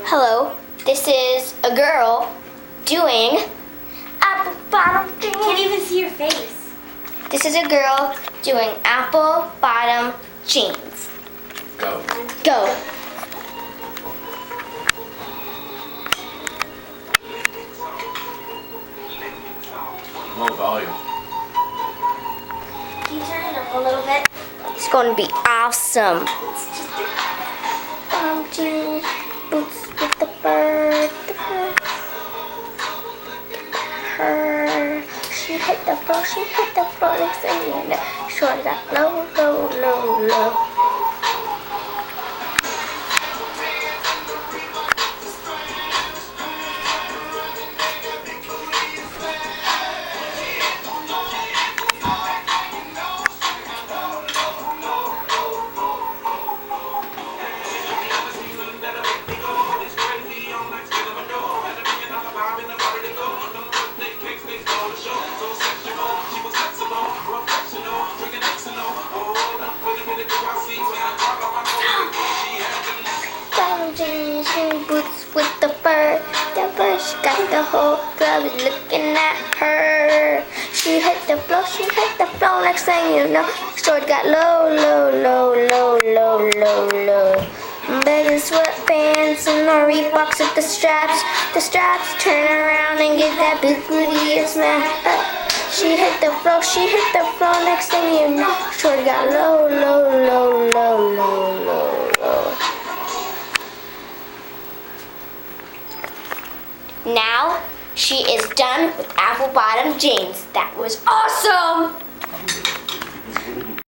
Hello, this is a girl doing apple bottom jeans. Can't even see your face. This is a girl doing apple bottom jeans. Go. Go. More volume. Can you turn it up a little bit? It's going to be awesome. It's just Bottom jeans, boots with the bird. Her. She hit the floor, next thing you know. Short that low, low, low, low. Bottom jeans and boots with the fur. The fur, she got the whole club is looking at her. She hit the floor, next thing you know. Short got low, low, low, low, low, low, low. Begging sweatpants and the Reeboks with the straps. The straps turn around and get that big booty and smash up. She hit the floor, next thing you know. Short got low, low, low, low, low, low, low. Now she is done with apple bottom jeans. That was awesome!